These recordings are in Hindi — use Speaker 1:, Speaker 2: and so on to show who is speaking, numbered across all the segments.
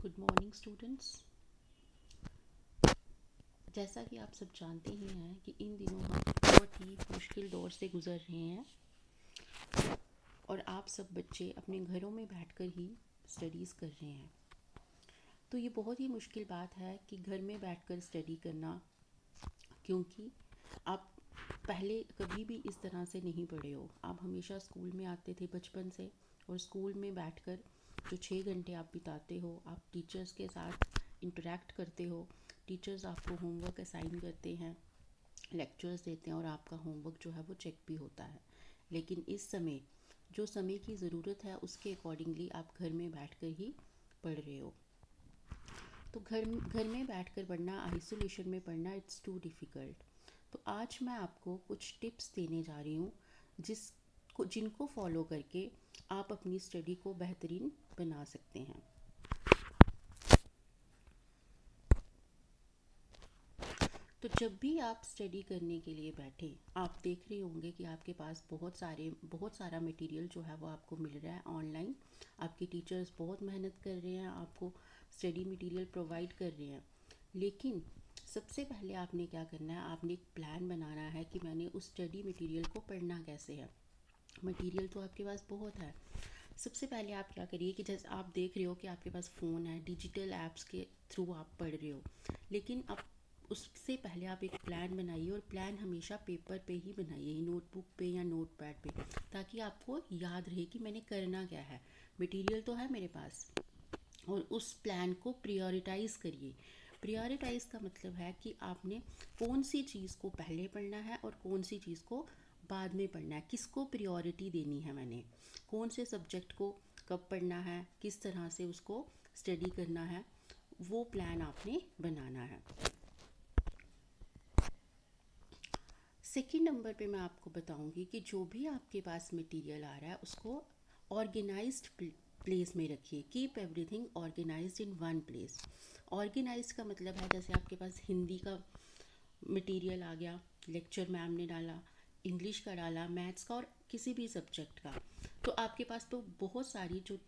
Speaker 1: Good morning students. जैसा कि आप सब जानते ही हैं कि इन दिनों हम बहुत ही मुश्किल दौर से गुज़र रहे हैं और आप सब बच्चे अपने घरों में बैठकर ही स्टडीज़ कर रहे हैं। तो ये बहुत ही मुश्किल बात है कि घर में बैठकर स्टडी करना, क्योंकि आप पहले कभी भी इस तरह से नहीं पढ़े हो। आप हमेशा स्कूल में आते थे बचपन से, और स्कूल में बैठकर जो 6 घंटे आप बिताते हो, आप टीचर्स के साथ इंटरेक्ट करते हो। टीचर्स आपको होमवर्क असाइन करते हैं, लेक्चर्स देते हैं, और आपका होमवर्क जो है वो चेक भी होता है। लेकिन इस समय जो समय की ज़रूरत है उसके अकॉर्डिंगली आप घर में बैठकर ही पढ़ रहे हो। तो घर में बैठकर पढ़ना, आइसोलेशन में पढ़ना, इट्स टू डिफ़िकल्ट। तो आज मैं आपको कुछ टिप्स देने जा रही हूँ जिनको फॉलो करके आप अपनी स्टडी को बेहतरीन बना सकते हैं। तो जब भी आप स्टडी करने के लिए बैठे, आप देख रहे होंगे कि आपके पास बहुत सारा मटेरियल जो है वो आपको मिल रहा है ऑनलाइन। आपके टीचर्स बहुत मेहनत कर रहे हैं, आपको स्टडी मटेरियल प्रोवाइड कर रहे हैं। लेकिन सबसे पहले आपने क्या करना है, आपने एक प्लान बनाना है कि मैंने उस स्टडी मटेरियल को पढ़ना कैसे है। मटेरियल तो आपके पास बहुत है। सबसे पहले आप क्या करिए कि जैसे आप देख रहे हो कि आपके पास फ़ोन है, डिजिटल ऐप्स के थ्रू आप पढ़ रहे हो, लेकिन अब उससे पहले आप एक प्लान बनाइए, और प्लान हमेशा पेपर पे ही बनाइए, नोटबुक पे या नोटपैड पे, ताकि आपको याद रहे कि मैंने करना क्या है। मटेरियल तो है मेरे पास, और उस प्लान को प्रायोरिटाइज़ करिए। प्रायोरिटाइज़ का मतलब है कि आपने कौन सी चीज़ को पहले पढ़ना है और कौन सी चीज़ को बाद में पढ़ना है, किसको प्रायोरिटी देनी है मैंने, कौन से सब्जेक्ट को कब पढ़ना है, किस तरह से उसको स्टडी करना है, वो प्लान आपने बनाना है। सेकंड नंबर पे मैं आपको बताऊंगी कि जो भी आपके पास मटेरियल आ रहा है उसको ऑर्गेनाइज्ड प्लेस में रखिए। Keep everything organised in one place. Organised का मतलब है, जैसे आपके पास हिंदी का मटेरियल आ गया, लेक्चर मैम ने डाला, इंग्लिश का डाला, मैथ्स का, और किसी भी सब्जेक्ट का, तो आपके पास तो बहुत सारी जो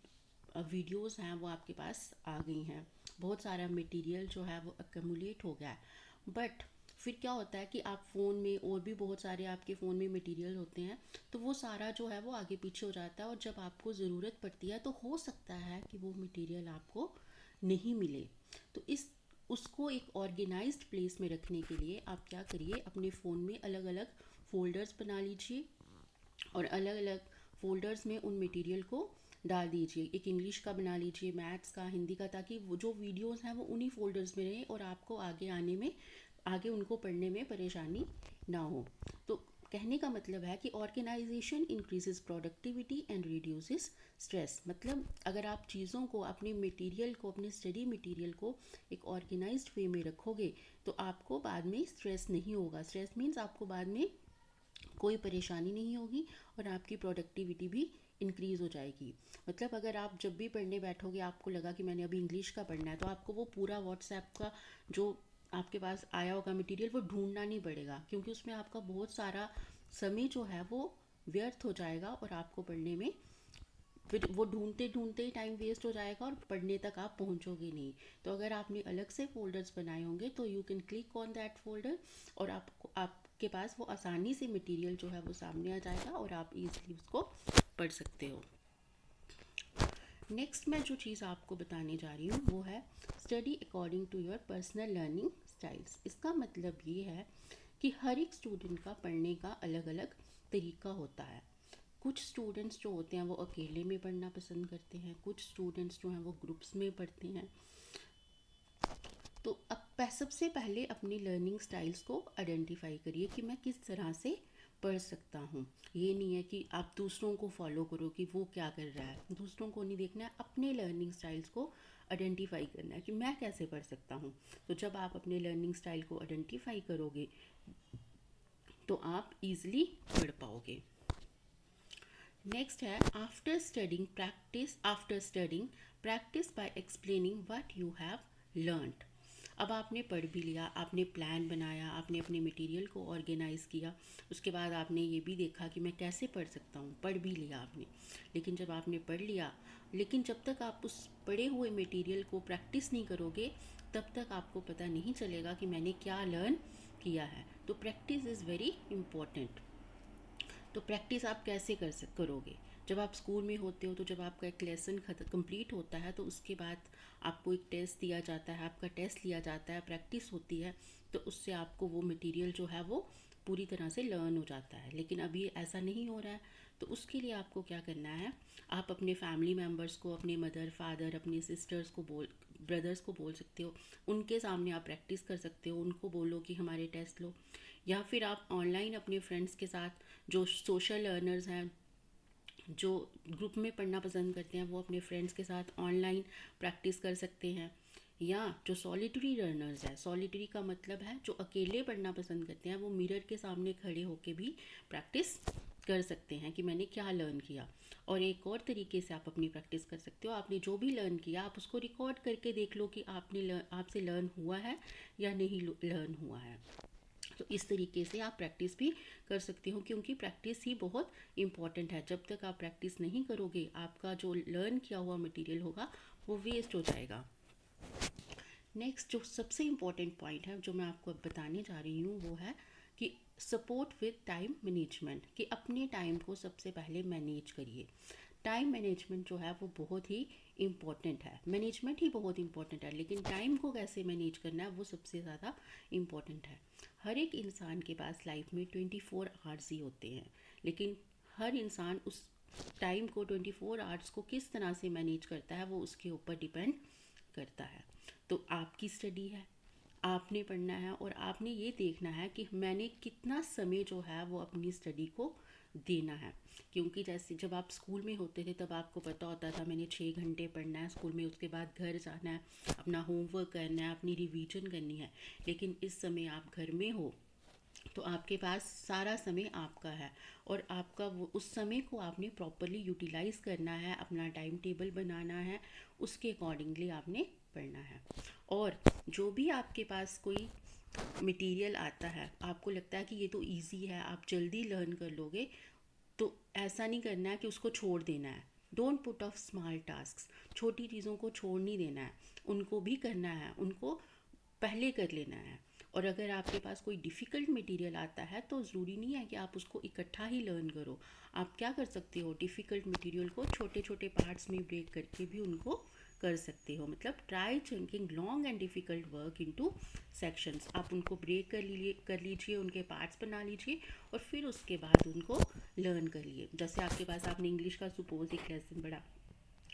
Speaker 1: वीडियोस हैं वो आपके पास आ गई हैं। बहुत सारा मटेरियल जो है वो अक्यूमुलेट हो गया है। बट फिर क्या होता है कि आप फ़ोन में और भी बहुत सारे आपके फ़ोन में मटेरियल होते हैं, तो वो सारा जो है वो आगे पीछे हो जाता है, और जब आपको ज़रूरत पड़ती है तो हो सकता है कि वो मटेरियल आपको नहीं मिले। तो इस उसको एक ऑर्गेनाइज्ड प्लेस में रखने के लिए आप क्या करिए, अपने फ़ोन में अलग अलग फ़ोल्डर्स बना लीजिए, और अलग अलग फ़ोल्डर्स में उन मटेरियल को डाल दीजिए। एक इंग्लिश का बना लीजिए, मैथ्स का, हिंदी का, ताकि वो जो वीडियोस हैं वो उन्हीं फ़ोल्डर्स में रहें और आपको आगे उनको पढ़ने में परेशानी ना हो। तो कहने का मतलब है कि organisation increases productivity and reduces stress. मतलब अगर आप चीज़ों को, अपने मटेरियल को, अपने स्टडी मटेरियल को एक ऑर्गेनाइज्ड वे में रखोगे तो आपको बाद में स्ट्रेस नहीं होगा। स्ट्रेस मीन्स आपको बाद में कोई परेशानी नहीं होगी, और आपकी प्रोडक्टिविटी भी इंक्रीज़ हो जाएगी। मतलब अगर आप जब भी पढ़ने बैठोगे, आपको लगा कि मैंने अभी इंग्लिश का पढ़ना है, तो आपको वो पूरा व्हाट्सएप का जो आपके पास आया होगा मटेरियल वो ढूंढना नहीं पड़ेगा, क्योंकि उसमें आपका बहुत सारा समय जो है वो व्यर्थ हो जाएगा, और आपको पढ़ने में फिर वो ढूंढते ढूंढते ही टाइम वेस्ट हो जाएगा और पढ़ने तक आप पहुंचोगे नहीं। तो अगर आपने अलग से फोल्डर्स बनाए होंगे तो you can click on that folder, और आपके पास वो आसानी से मटेरियल जो है वो सामने आ जाएगा, और आप इजीली उसको पढ़ सकते हो। नेक्स्ट मैं जो चीज़ आपको बताने जा रही हूँ वो है study according to your personal learning styles. इसका मतलब ये है कि हर एक स्टूडेंट का पढ़ने का अलग अलग तरीका होता है। कुछ स्टूडेंट्स जो होते हैं वो अकेले में पढ़ना पसंद करते हैं, कुछ स्टूडेंट्स जो हैं वो ग्रुप्स में पढ़ते हैं। तो अब सबसे पहले अपनी लर्निंग स्टाइल्स को आइडेंटिफाई करिए कि मैं किस तरह से पढ़ सकता हूँ। ये नहीं है कि आप दूसरों को फॉलो करो कि वो क्या कर रहा है, दूसरों को नहीं देखना है, अपने लर्निंग स्टाइल्स को आइडेंटिफाई करना है कि मैं कैसे पढ़ सकता हूँ। तो जब आप अपने लर्निंग स्टाइल को आइडेंटिफाई करोगे तो आप इजीली पढ़ पाओगे। नेक्स्ट है after studying practice by explaining what you have learned. अब आपने पढ़ भी लिया, आपने प्लान बनाया, आपने अपने मटेरियल को ऑर्गेनाइज़ किया, उसके बाद आपने ये भी देखा कि मैं कैसे पढ़ सकता हूँ, पढ़ भी लिया आपने। लेकिन जब आपने पढ़ लिया, लेकिन जब तक आप उस पढ़े हुए मटेरियल को प्रैक्टिस नहीं करोगे तब तक आपको पता नहीं चलेगा कि मैंने क्या लर्न किया है। तो प्रैक्टिस इज़ वेरी इम्पॉर्टेंट। तो प्रैक्टिस आप कैसे करोगे? जब आप स्कूल में होते हो तो जब आपका एक लेसन कंप्लीट होता है तो उसके बाद आपको एक टेस्ट दिया जाता है, आपका टेस्ट लिया जाता है, प्रैक्टिस होती है, तो उससे आपको वो मटेरियल जो है वो पूरी तरह से लर्न हो जाता है। लेकिन अभी ऐसा नहीं हो रहा है, तो उसके लिए आपको क्या करना है, आप अपने फैमिली मेम्बर्स को, अपने मदर फादर, अपने सिस्टर्स को ब्रदर्स को बोल सकते हो, उनके सामने आप प्रैक्टिस कर सकते हो, उनको बोलो कि हमारे टेस्ट लो। या फिर आप ऑनलाइन अपने फ्रेंड्स के साथ, जो सोशल लर्नर्स हैं, जो ग्रुप में पढ़ना पसंद करते हैं, वो अपने फ्रेंड्स के साथ ऑनलाइन प्रैक्टिस कर सकते हैं। या जो सॉलिटरी लर्नर्स है, सॉलिटरी का मतलब है जो अकेले पढ़ना पसंद करते हैं, वो मिरर के सामने खड़े होके भी प्रैक्टिस कर सकते हैं कि मैंने क्या लर्न किया। और एक और तरीके से आप अपनी प्रैक्टिस कर सकते हो, आपने जो भी लर्न किया आप उसको रिकॉर्ड करके देख लो कि आपसे लर्न हुआ है या नहीं लर्न हुआ है। तो इस तरीके से आप प्रैक्टिस भी कर सकते हो, क्योंकि प्रैक्टिस ही बहुत इम्पॉर्टेंट है। जब तक आप प्रैक्टिस नहीं करोगे आपका जो लर्न किया हुआ मटेरियल होगा वो वेस्ट हो जाएगा। नेक्स्ट जो सबसे इम्पॉर्टेंट पॉइंट है जो मैं आपको अब बताने जा रही हूँ वो है कि सपोर्ट विद टाइम मैनेजमेंट, कि अपने टाइम को सबसे पहले मैनेज करिए। टाइम मैनेजमेंट जो है वो बहुत ही इम्पॉर्टेंट है, मैनेजमेंट ही बहुत इम्पॉर्टेंट है, लेकिन टाइम को कैसे मैनेज करना है वो सबसे ज़्यादा इम्पॉर्टेंट है। हर एक इंसान के पास लाइफ में 24 आवर्स ही होते हैं, लेकिन हर इंसान उस टाइम को 24 आवर्स को किस तरह से मैनेज करता है वो उसके ऊपर डिपेंड करता है। तो आपकी स्टडी है, आपने पढ़ना है और आपने ये देखना है कि मैंने कितना समय जो है वो अपनी स्टडी को देना है। क्योंकि जैसे जब आप स्कूल में होते थे तब आपको पता होता था मैंने 6 घंटे पढ़ना है स्कूल में, उसके बाद घर जाना है, अपना होमवर्क करना है, अपनी रिवीजन करनी है। लेकिन इस समय आप घर में हो तो आपके पास सारा समय आपका है, और आपका वो उस समय को आपने प्रॉपरली यूटिलाइज़ करना है, अपना टाइम टेबल बनाना है, उसके अकॉर्डिंगली आपने पढ़ना है। और जो भी आपके पास कोई मटेरियल आता है, आपको लगता है कि ये तो इजी है, आप जल्दी लर्न कर लोगे, तो ऐसा नहीं करना है कि उसको छोड़ देना है। Don't put off small task, छोटी चीज़ों को छोड़ नहीं देना है, उनको भी करना है, उनको पहले कर लेना है। और अगर आपके पास कोई डिफ़िकल्ट मटेरियल आता है तो ज़रूरी नहीं है कि आप उसको इकट्ठा ही लर्न करो। आप क्या कर सकते हो, डिफ़िकल्ट मटेरियल को छोटे छोटे पार्ट्स में ब्रेक करके भी उनको कर सकते हो। मतलब try chunking long and difficult work into sections. आप उनको ब्रेक कर लीजिए, उनके पार्ट्स बना लीजिए और फिर उसके बाद उनको लर्न करिए। जैसे आपके पास, आपने इंग्लिश का सपोज एक लेसन पढ़ा,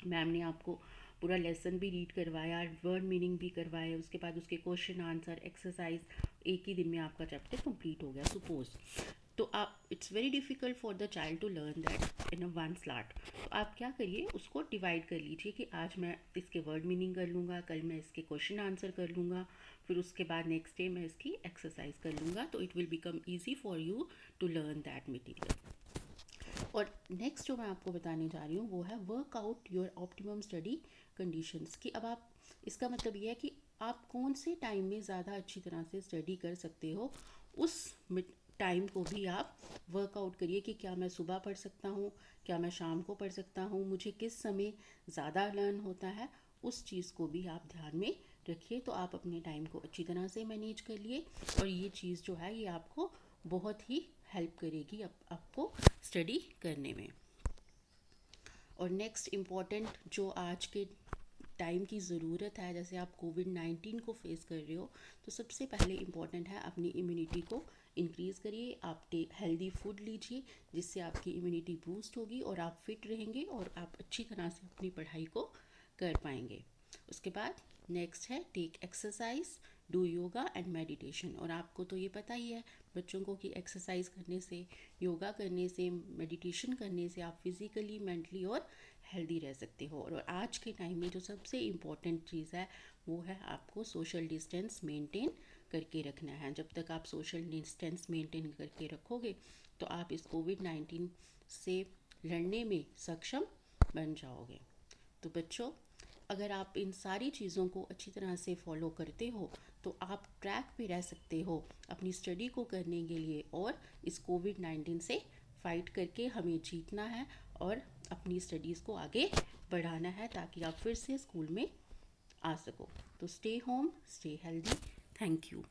Speaker 1: मैम ने आपको पूरा लेसन भी रीड करवाया, वर्ड मीनिंग भी करवाया, उसके बाद उसके क्वेश्चन आंसर एक्सरसाइज, एक ही दिन में आपका चैप्टर कंप्लीट हो गया सपोज। तो आप, it's very difficult for the child to learn that in a one slot. तो आप क्या करिए, उसको डिवाइड कर लीजिए कि आज मैं इसके वर्ड मीनिंग कर लूँगा, कल मैं इसके क्वेश्चन आंसर कर लूँगा, फिर उसके बाद नेक्स्ट डे मैं इसकी एक्सरसाइज कर लूँगा। तो it will become easy for you to learn that material. और नेक्स्ट जो मैं आपको बताने जा रही हूँ वो है work out your optimum study conditions, कि अब आप, इसका मतलब ये है कि आप कौन से टाइम में ज़्यादा अच्छी तरह से स्टडी कर सकते हो, उस टाइम को भी आप वर्कआउट करिए कि क्या मैं सुबह पढ़ सकता हूँ, क्या मैं शाम को पढ़ सकता हूँ, मुझे किस समय ज़्यादा लर्न होता है, उस चीज़ को भी आप ध्यान में रखिए। तो आप अपने टाइम को अच्छी तरह से मैनेज कर लिए, और ये चीज़ जो है ये आपको बहुत ही हेल्प करेगी आपको स्टडी करने में। और नेक्स्ट इम्पॉर्टेंट जो आज के टाइम की ज़रूरत है, जैसे आप कोविड-19 को फेस कर रहे हो, तो सबसे पहले इम्पॉर्टेंट है अपनी इम्यूनिटी को इंक्रीज़ करिए। आप हेल्दी फूड लीजिए जिससे आपकी इम्यूनिटी बूस्ट होगी और आप फिट रहेंगे और आप अच्छी तरह से अपनी पढ़ाई को कर पाएंगे। उसके बाद नेक्स्ट है take exercise, do yoga and meditation. और आपको तो ये पता ही है बच्चों को कि एक्सरसाइज करने से, योगा करने से, मेडिटेशन करने से आप फिज़िकली, मेंटली और हेल्दी रह सकते हो। और आज के टाइम में जो सबसे इम्पॉर्टेंट चीज़ है वो है आपको सोशल डिस्टेंस मेंटेन करके रखना है। जब तक आप सोशल डिस्टेंस मेंटेन करके रखोगे तो आप इस कोविड-19 से लड़ने में सक्षम बन जाओगे। तो बच्चों, अगर आप इन सारी चीज़ों को अच्छी तरह से फॉलो करते हो तो आप ट्रैक पे रह सकते हो अपनी स्टडी को करने के लिए, और इस कोविड-19 से फाइट करके हमें जीतना है और अपनी स्टडीज़ को आगे बढ़ाना है ताकि आप फिर से स्कूल में आ सको। तो stay home, stay healthy. Thank you.